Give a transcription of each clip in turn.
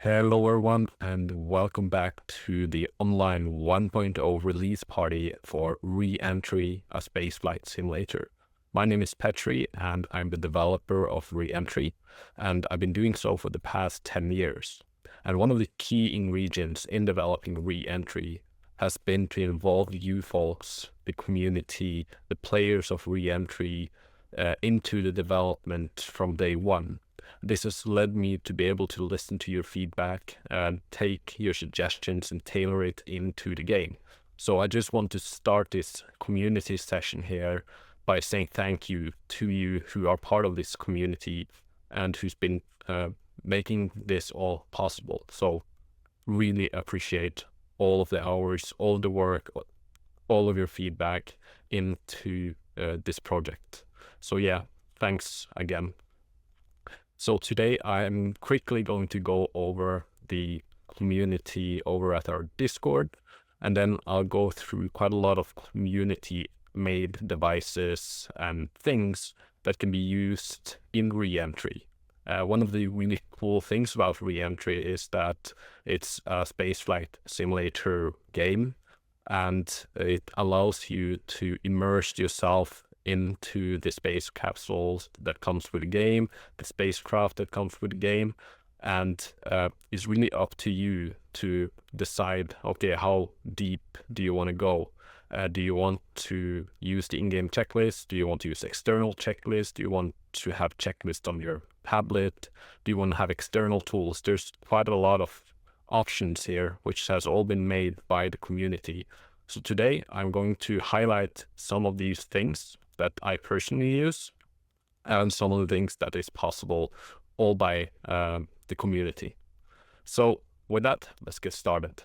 Hello everyone and welcome back to the online 1.0 release party for Reentry, a spaceflight simulator. My name is Petri and I'm the developer of Reentry, and I've been doing so for the past 10 years. And one of the key ingredients in developing Reentry has been to involve you folks, the community, the players of Reentry, into the development from day one. This has led me to be able to listen to your feedback and take your suggestions and tailor it into the game. So I just want to start this community session here by saying thank you to you who are part of this community and who's been making this all possible. So really appreciate all of the hours, all the work, all of your feedback into this project. So yeah, thanks again. So today I'm quickly going to go over the community over at our Discord, and then I'll go through quite a lot of community-made devices and things that can be used in Reentry. One of the really cool things about Reentry is that it's a spaceflight simulator game, and it allows you to immerse yourself into the space capsules that comes with the game, the spacecraft that comes with the game, and it's really up to you to decide, okay, how deep do you want to go? Do you want to use the in-game checklist? Do you want to use external checklist? Do you want to have checklist on your tablet? Do you want to have external tools? There's quite a lot of options here, which has all been made by the community. So today I'm going to highlight some of these things that I personally use and some of the things that is possible all by the community. So with that, let's get started.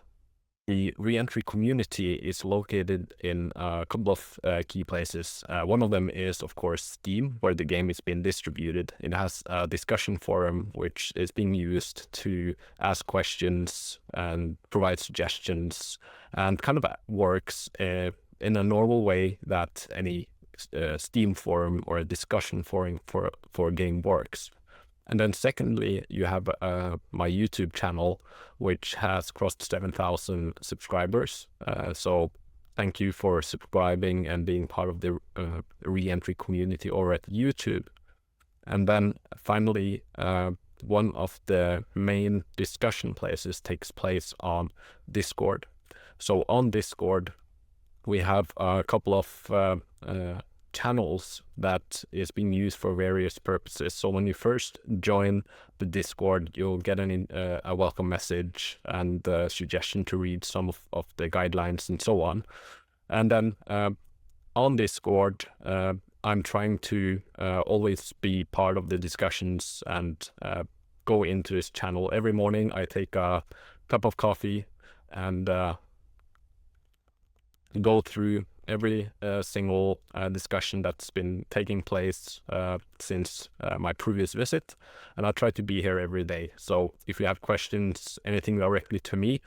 The Reentry community is located in a couple of key places. One of them is, of course, Steam, where the game is being distributed. It has a discussion forum, which is being used to ask questions and provide suggestions, and kind of works in a normal way that any Steam forum or a discussion forum for a game works. And then secondly, you have my YouTube channel, which has crossed 7,000 subscribers. So thank you for subscribing and being part of the Reentry community over at YouTube. And then finally, one of the main discussion places takes place on Discord. So on Discord, we have a couple of channels that is being used for various purposes. So when you first join the Discord, you'll get a welcome message and a suggestion to read some of the guidelines and so on. And then on Discord, I'm trying to always be part of the discussions and go into this channel. Every morning I take a cup of coffee and go through every single discussion that's been taking place since my previous visit, and I try to be here every day. So if you have questions, anything directly to me,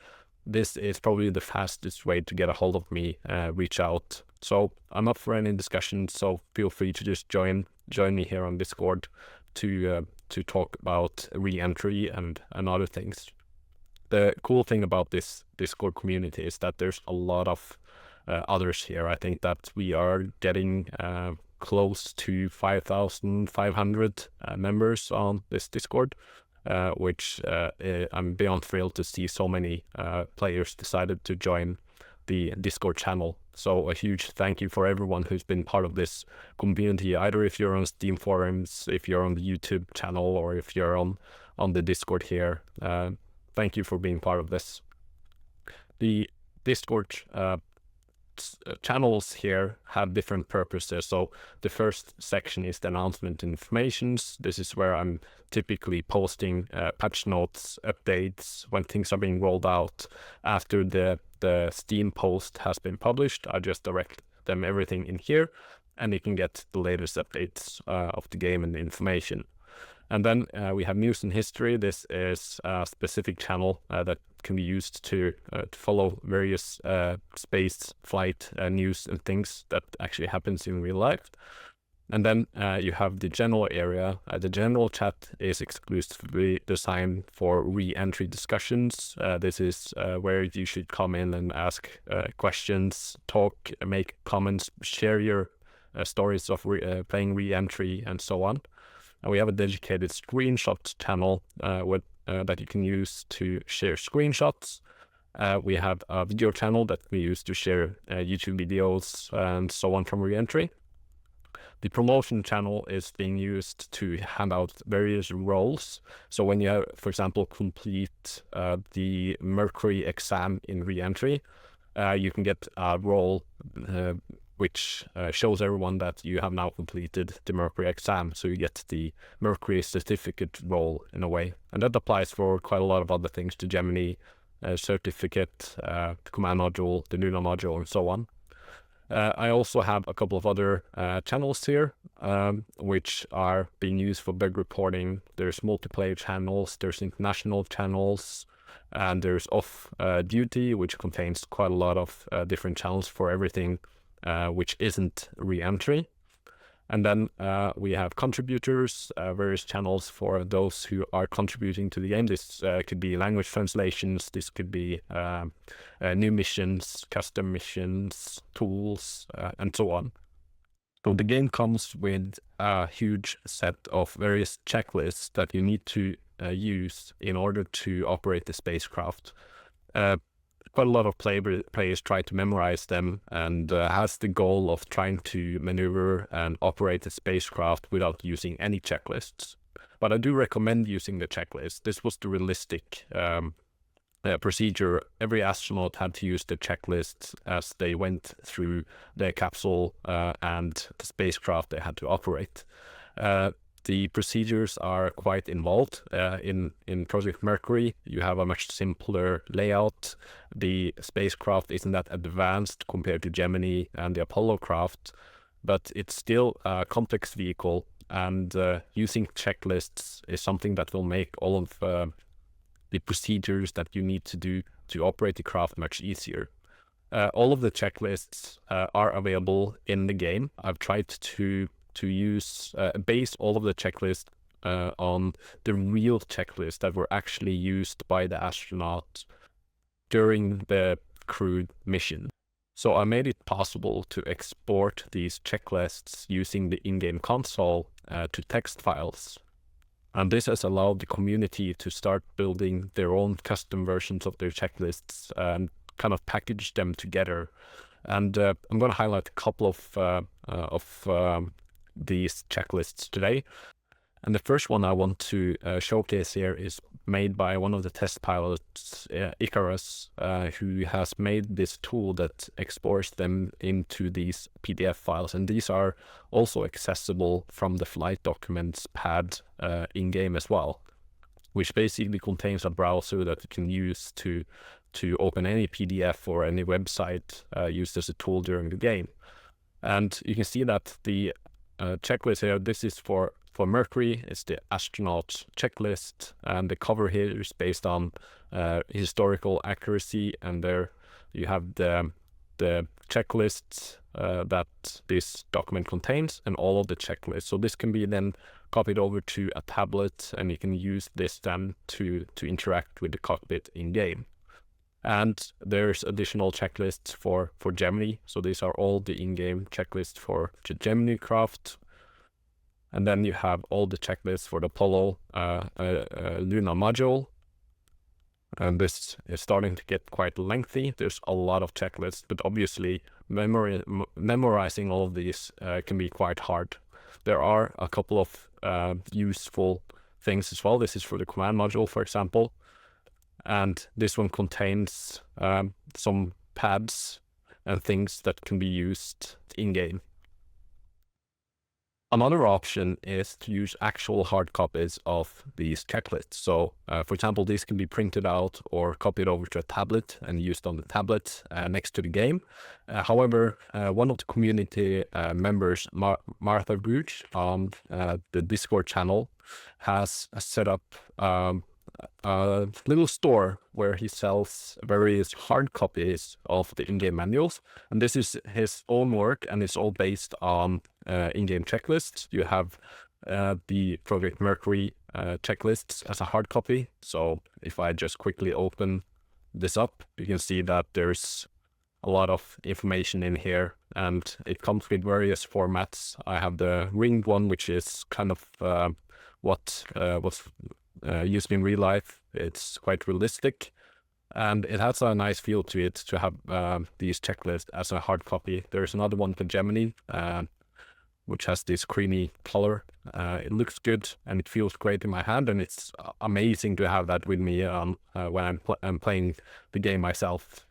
this is probably the fastest way to get a hold of me, reach out. So I'm up for any discussions, so feel free to just join me here on Discord to talk about Reentry and other things. The cool thing about this Discord community is that there's a lot of others here. I think that we are getting close to 5,500 members on this Discord, which I'm beyond thrilled to see so many players decided to join the Discord channel. So a huge thank you for everyone who's been part of this community, either if you're on Steam forums, if you're on the YouTube channel, or if you're on the Discord here. Thank you for being part of this. The Discord channels here have different purposes. So the first section is the announcement informations. This is where I'm typically posting patch notes, updates when things are being rolled out. After the Steam post has been published, I just direct them everything in here, and you can get the latest updates of the game and the information. And then we have news and history. This is a specific channel that can be used to follow various space flight news and things that actually happens in real life. And then you have the general area. The general chat is exclusively designed for re-entry discussions. This is where you should come in and ask questions, talk, make comments, share your stories of playing re-entry and so on. And we have a dedicated screenshot channel that you can use to share screenshots. We have a video channel that we use to share YouTube videos and so on from Reentry. The promotion channel is being used to hand out various roles. So when you, for example, complete the Mercury exam in Reentry, you can get a role which shows everyone that you have now completed the Mercury exam. So you get the Mercury certificate role in a way. And that applies for quite a lot of other things, the Gemini certificate, the command module, the Luna module, and so on. I also have a couple of other channels here, which are being used for bug reporting. There's multiplayer channels, there's international channels, and there's off duty, which contains quite a lot of different channels for everything which isn't re-entry. And then we have contributors, various channels for those who are contributing to the game. This could be language translations, this could be new missions, custom missions, tools, and so on. So the game comes with a huge set of various checklists that you need to use in order to operate the spacecraft. Quite a lot of players try to memorize them and has the goal of trying to maneuver and operate the spacecraft without using any checklists. But I do recommend using the checklist. This was the realistic procedure. Every astronaut had to use the checklist as they went through their capsule and the spacecraft they had to operate. The procedures are quite involved. In Project Mercury, you have a much simpler layout. The spacecraft isn't that advanced compared to Gemini and the Apollo craft, but it's still a complex vehicle, and using checklists is something that will make all of the procedures that you need to do to operate the craft much easier. All of the checklists are available in the game. I've tried to base all of the checklists on the real checklists that were actually used by the astronauts during the crewed mission. So I made it possible to export these checklists using the in-game console to text files. And this has allowed the community to start building their own custom versions of their checklists and kind of package them together. And I'm going to highlight a couple of these checklists today. And the first one I want to showcase here is made by one of the test pilots, Icarus, who has made this tool that exports them into these PDF files. And these are also accessible from the flight documents pad in-game as well, which basically contains a browser that you can use to open any PDF or any website used as a tool during the game. And you can see that the checklist here, this is for Mercury, it's the astronaut checklist, and the cover here is based on historical accuracy, and there you have the checklists that this document contains and all of the checklists. So this can be then copied over to a tablet, and you can use this then to interact with the cockpit in game. And there's additional checklists for Gemini. So these are all the in-game checklists for the Gemini craft. And then you have all the checklists for the Apollo Luna module. And this is starting to get quite lengthy. There's a lot of checklists, but obviously memorizing all of these can be quite hard. There are a couple of useful things as well. This is for the command module, for example. And this one contains some pads and things that can be used in-game. Another option is to use actual hard copies of these checklists. So, for example, these can be printed out or copied over to a tablet and used on the tablet next to the game. However, one of the community members, Martha Gooch, on the Discord channel, has set up a little store where he sells various hard copies of the in-game manuals. And this is his own work, and it's all based on in-game checklists. You have the Project Mercury checklists as a hard copy. So if I just quickly open this up, you can see that there's a lot of information in here, and it comes with various formats. I have the ringed one, which is kind of what was used in real life. It's quite realistic, and it has a nice feel to it to have these checklists as a hard copy. There's another one for Gemini, which has this creamy color. It looks good and it feels great in my hand, and it's amazing to have that with me when I'm playing the game myself.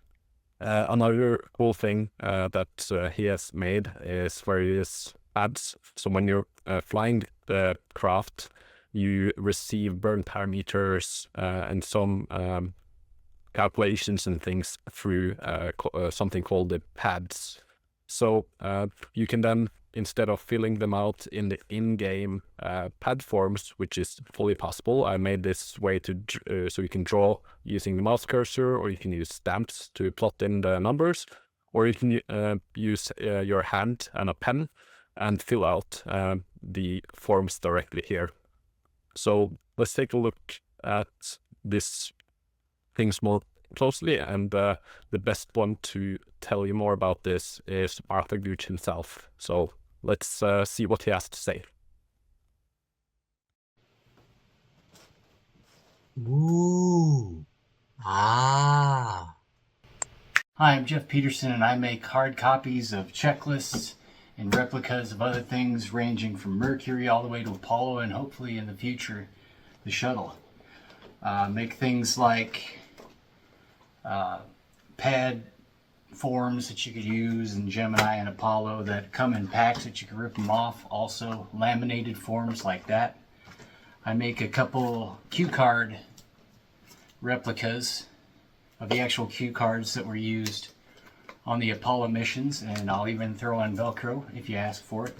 Another cool thing that he has made is various ads. So when you're flying the craft, you receive burn parameters and some calculations and things through something called the pads. So you can then, instead of filling them out in the in-game pad forms, which is fully possible, I made this way to so you can draw using the mouse cursor, or you can use stamps to plot in the numbers, or you can use your hand and a pen and fill out the forms directly here. So let's take a look at this things more closely, and the best one to tell you more about this is Arthur Gooch himself. So let's see what he has to say. Ooh. Ah. Hi, I'm Jeff Peterson, and I make hard copies of checklists and replicas of other things ranging from Mercury all the way to Apollo, and hopefully in the future, the shuttle. Make things like pad forms that you could use in Gemini and Apollo that come in packs that you can rip them off. Also laminated forms like that. I make a couple cue card replicas of the actual cue cards that were used on the Apollo missions, and I'll even throw in Velcro if you ask for it.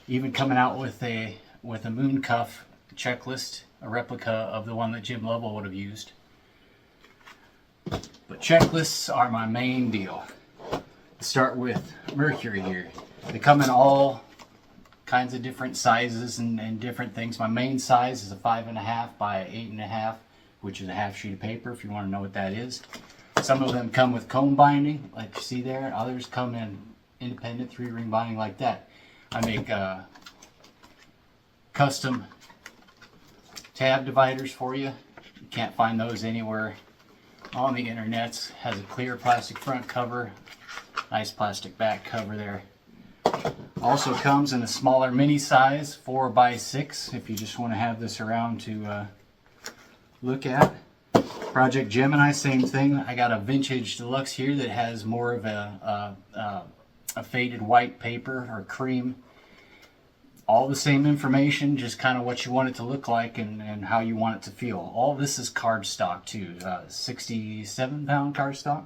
Even coming out with a moon cuff checklist, a replica of the one that Jim Lovell would have used. But checklists are my main deal. Let's start with Mercury here. They come in all kinds of different sizes and different things. My main size is a 5.5 by 8.5, which is a half sheet of paper, if you want to know what that is. Some of them come with cone binding, like you see there. Others come in independent 3-ring binding like that. I make custom tab dividers for you. You can't find those anywhere on the internet. Has a clear plastic front cover, nice plastic back cover there. Also comes in a smaller mini size, 4 by 6, if you just want to have this around to look at. Project Gemini, same thing. I got a vintage deluxe here that has more of a faded white paper or cream. All the same information, just kind of what you want it to look like and how you want it to feel. All this is cardstock too, 67-pound cardstock.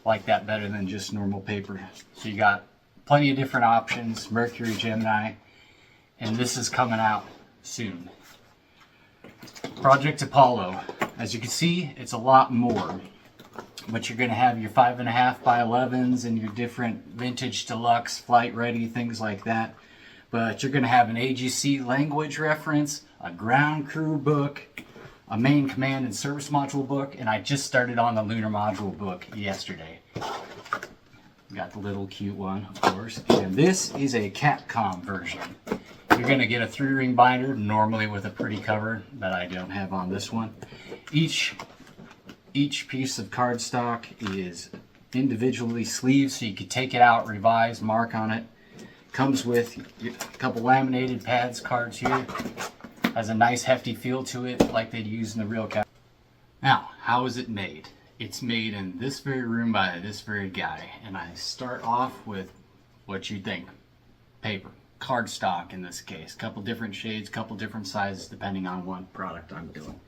Like that better than just normal paper. So you got plenty of different options, Mercury, Gemini, and this is coming out soon. Project Apollo. As you can see, it's a lot more. But you're going to have your 5.5 by 11s and your different vintage deluxe, flight ready, things like that. But you're going to have an AGC language reference, a ground crew book, a main command and service module book, and I just started on the lunar module book yesterday. Got the little cute one, of course. And this is a Capcom version. You're going to get a 3-ring binder, normally with a pretty cover that I don't have on this one. Each piece of cardstock is individually sleeved, so you can take it out, revise, mark on it. Comes with a couple laminated pads cards here. Has a nice hefty feel to it, like they'd use in the real cap. Now, how is it made? It's made in this very room by this very guy, and I start off with what you think. Paper, cardstock in this case. Couple different shades, couple different sizes depending on what product I'm doing.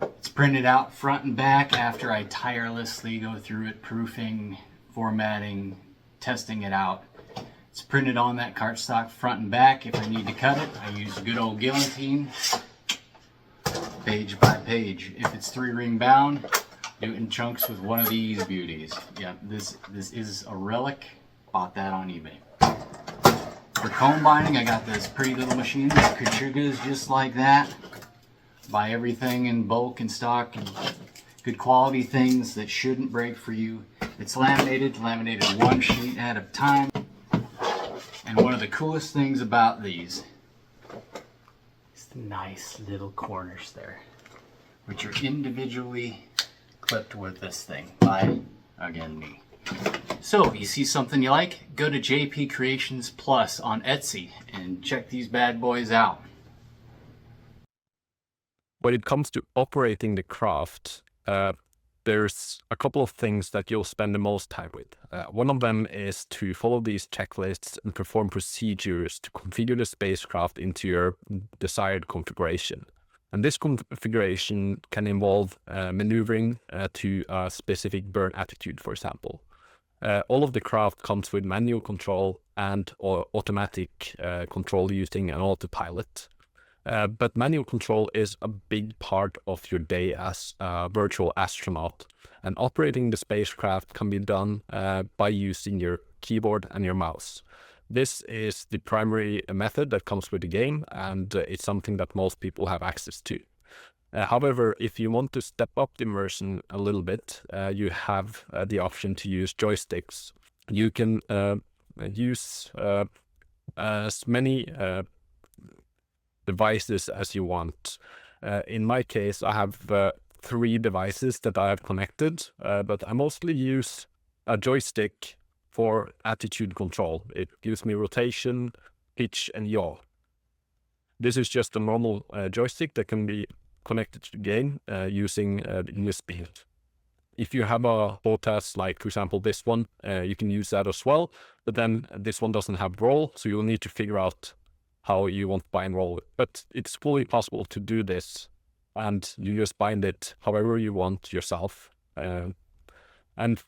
It's printed out front and back after I tirelessly go through it, proofing, formatting, testing it out. It's printed on that cardstock front and back. If I need to cut it, I use good old guillotine. page by page. If it's 3-ring bound, do it in chunks with one of these beauties. Yeah, this is a relic. Bought that on eBay. For comb binding, I got this pretty little machine that Kachugas just like that. Buy everything in bulk and stock and good quality things that shouldn't break for you. It's laminated one sheet at a time. And one of the coolest things about these is the nice little corners there, which are individually clipped with this thing by, again, me. So, you see something you like? Go to JP Creations Plus on Etsy and check these bad boys out. When it comes to operating the craft, there's a couple of things that you'll spend the most time with. One of them is to follow these checklists and perform procedures to configure the spacecraft into your desired configuration. And this configuration can involve maneuvering to a specific burn attitude, for example. All of the craft comes with manual control and or automatic control using an autopilot. But manual control is a big part of your day as a virtual astronaut, and operating the spacecraft can be done by using your keyboard and your mouse. This is the primary method that comes with the game, and it's something that most people have access to. However, if you want to step up the immersion a little bit, you have the option to use joysticks. You can use as many devices as you want. In my case, I have 3 devices that I have connected, but I mostly use a joystick for attitude control. It gives me rotation, pitch, and yaw. This is just a normal joystick that can be connected to the game using the USB. If you have a HOTAS, like for example this one, you can use that as well, but then this one doesn't have roll, so you'll need to figure out how you want to bind roll it. But it's fully possible to do this, and you just bind it however you want yourself. And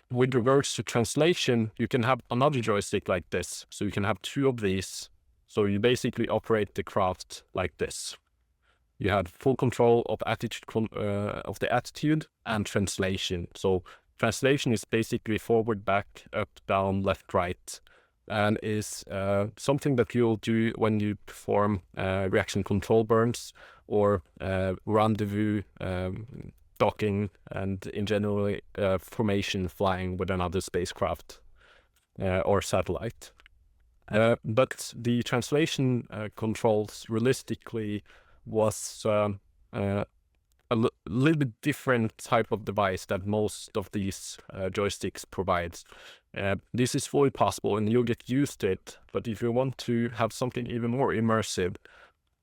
with regards to translation, you can have another joystick like this. So you can have 2 of these. So you basically operate the craft like this. You have full control of the attitude and translation. So translation is basically forward, back, up, down, left, right, and is something that you'll do when you perform reaction control burns or rendezvous, docking, and in general formation flying with another spacecraft or satellite. But the translation controls realistically was a little bit different type of device that most of these joysticks provides. This is fully possible and you'll get used to it, but if you want to have something even more immersive,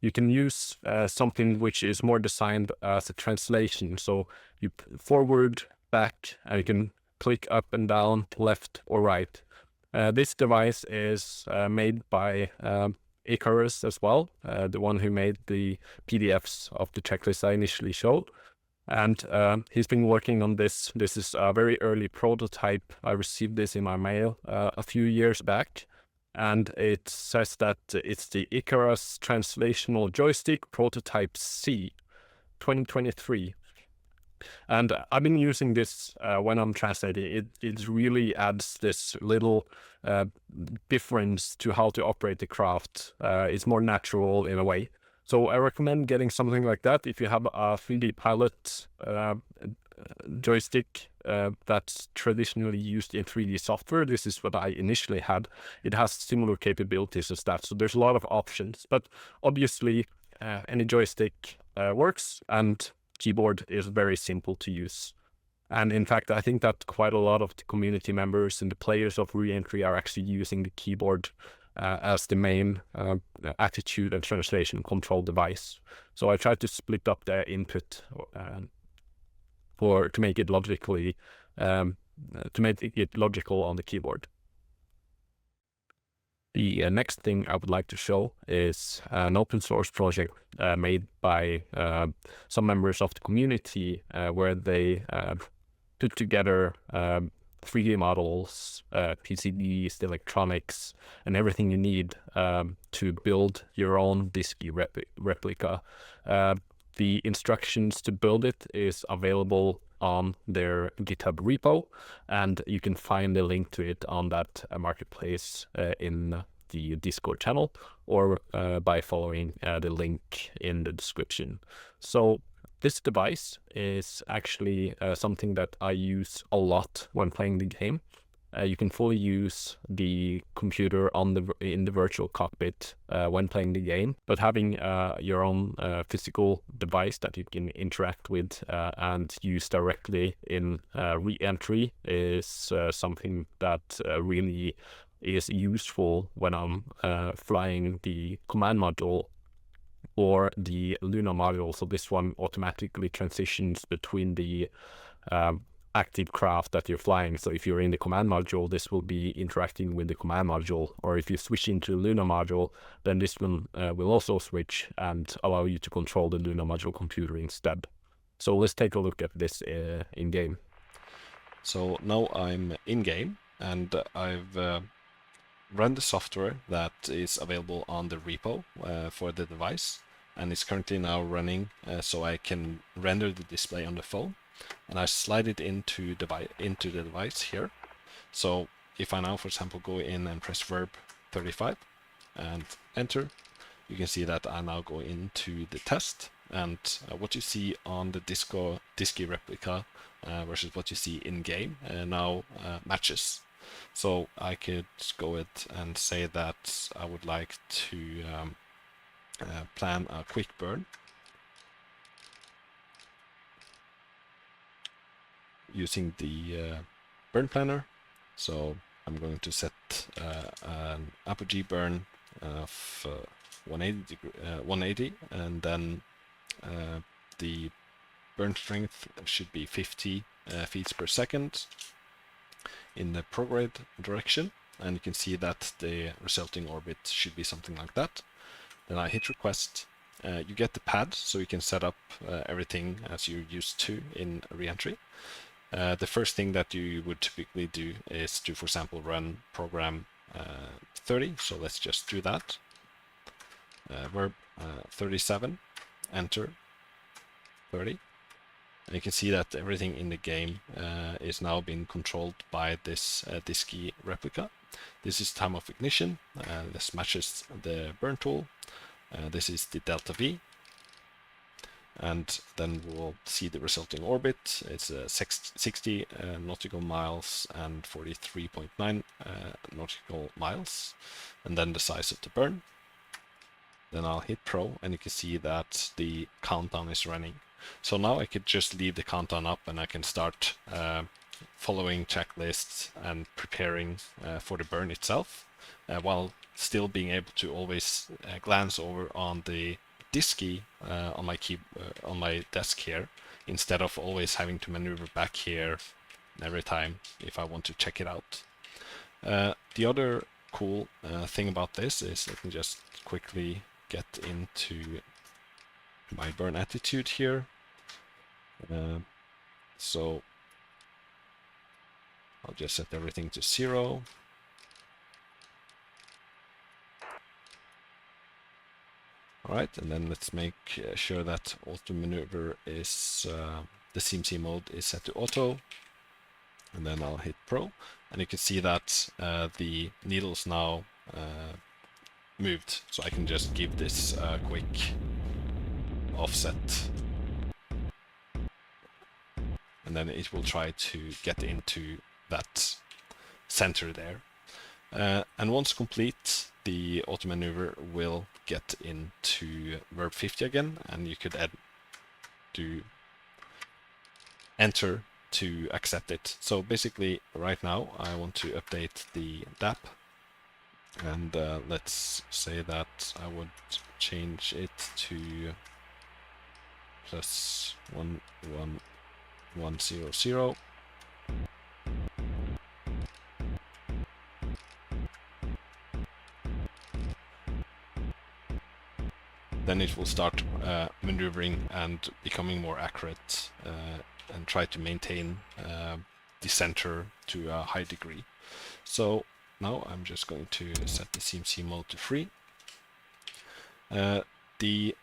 you can use something which is more designed as a translation. So you forward, back, and you can click up and down, left or right. This device is made by Icarus as well, the one who made the PDFs of the checklist I initially showed. And he's been working on this. This is a very early prototype. I received this in my mail a few years back. And it says that it's the Icarus Translational Joystick Prototype C 2023. And I've been using this when I'm translating. It really adds this little difference to how to operate the craft. It's more natural in a way. So I recommend getting something like that if you have a 3D Pilot joystick that's traditionally used in 3D software. This is what I initially had. It has similar capabilities as that. So there's a lot of options. But obviously, any joystick works, and keyboard is very simple to use. And in fact, I think that quite a lot of the community members and the players of Reentry are actually using the keyboard as the main attitude and translation control device. So I tried to split up their input to make it logically logical on the keyboard. The next thing I would like to show is an open source project made by some members of the community where they put together 3D models, PCBs, electronics, and everything you need to build your own DSKY replica. The instructions to build it is available on their GitHub repo, and you can find the link to it on that marketplace in the Discord channel, or by following the link in the description. So this device is actually something that I use a lot when playing the game. You can fully use the computer in the virtual cockpit when playing the game, but having your own physical device that you can interact with and use directly in Reentry is something that really is useful when I'm flying the command module or the Luna module. So this one automatically transitions between the active craft that you're flying. So if you're in the command module, this will be interacting with the command module, or if you switch into the Luna module, then this one will also switch and allow you to control the Luna module computer instead. So let's take a look at this in game. So now I'm in game, and I've run the software that is available on the repo for the device, and it's currently now running so I can render the display on the phone. And I slide it into the device here. So if I now, for example, go in and press verb 35 and enter, you can see that I now go into the test, and what you see on the DSKY replica versus what you see in game now matches. So I could go ahead and say that I would like to plan a quick burn using the burn planner. So I'm going to set an apogee burn of 180, and then the burn strength should be 50 feet per second in the prograde direction, and you can see that the resulting orbit should be something like that. Then I hit request. You get the pad, so you can set up everything as you're used to in Reentry. The first thing that you would typically do is to, for example, run program 30. So let's just do that. Verb 37, enter 30. And you can see that everything in the game is now being controlled by this DSKY replica. This is time of ignition. This matches the burn tool. This is the delta V. And then we'll see the resulting orbit. It's 60 nautical miles and 43.9 nautical miles. And then the size of the burn. Then I'll hit Pro, and you can see that the countdown is running. So now I could just leave the countdown up, and I can start following checklists and preparing for the burn itself, while still being able to always glance over on the DSKY on my desk here, instead of always having to maneuver back here every time if I want to check it out. The other cool thing about this is, let me just quickly get into my burn attitude here. So I'll just set everything to 0. Alright, and then let's make sure that auto maneuver is, the CMC mode is set to auto. And then I'll hit Pro, and you can see that the needles now moved. So I can just give this a quick offset. And then it will try to get into that center there. And once complete, the auto maneuver will get into verb 50 again, and you could do enter to accept it. So basically right now I want to update the DAP, and let's say that I would change it to +11100. Then it will start maneuvering and becoming more accurate and try to maintain the center to a high degree. So now I'm just going to set the CMC mode to free. The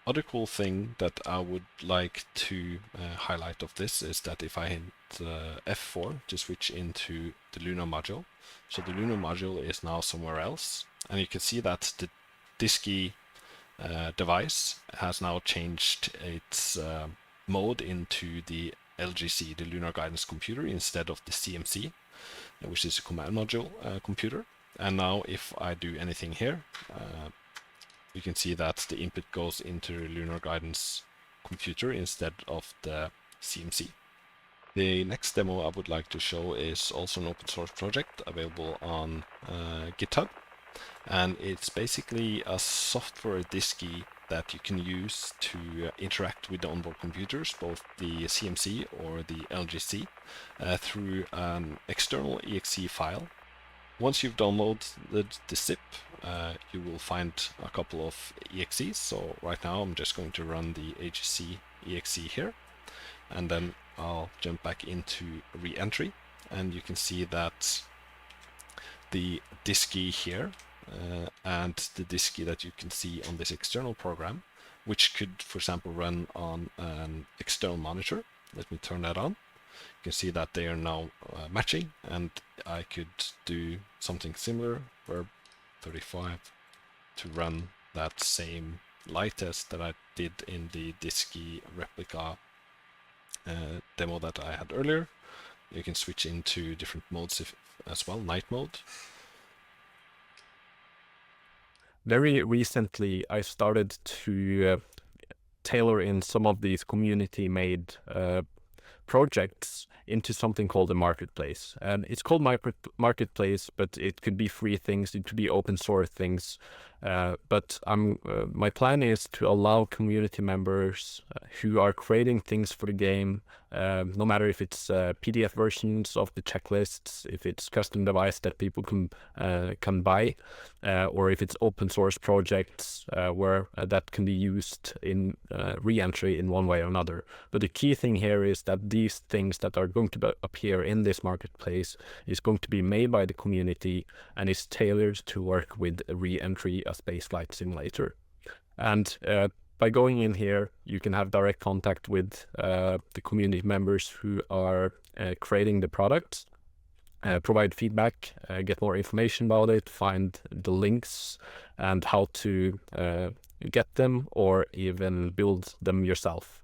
other cool thing that I would like to highlight of this is that if I hit F4 to switch into the Lunar module, so the Lunar module is now somewhere else, and you can see that the DSKY device has now changed its mode into the LGC, the Lunar Guidance Computer, instead of the CMC, which is a command module computer. And now if I do anything here, you can see that the input goes into the Lunar Guidance Computer instead of the CMC. The next demo I would like to show is also an open source project available on GitHub. And it's basically a software DSKY that you can use to interact with the onboard computers, both the CMC or the LGC, through an external exe file. Once you've downloaded the zip, you will find a couple of exes. So right now I'm just going to run the AGC exe here, and then I'll jump back into Reentry, and you can see that the DSKY here and the DSKY that you can see on this external program, which could, for example, run on an external monitor. Let me turn that on. You can see that they are now matching, and I could do something similar, verb 35, to run that same light test that I did in the DSKY replica demo that I had earlier. You can switch into different modes as well, night mode. Very recently, I started to tailor in some of these community-made projects into something called a marketplace. And it's called marketplace, but it could be free things, it could be open source things. But my plan is to allow community members who are creating things for the game, no matter if it's PDF versions of the checklists, if it's custom device that people can buy, or if it's open source projects where that can be used in Reentry in one way or another. But the key thing here is that these things that are going to appear in this marketplace is going to be made by the community and is tailored to work with Reentry, a spaceflight simulator. And by going in here, you can have direct contact with the community members who are creating the products, provide feedback, get more information about it, find the links and how to get them, or even build them yourself.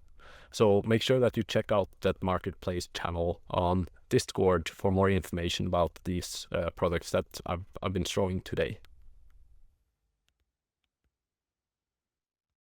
So make sure that you check out that marketplace channel on Discord for more information about these products that I've been showing today.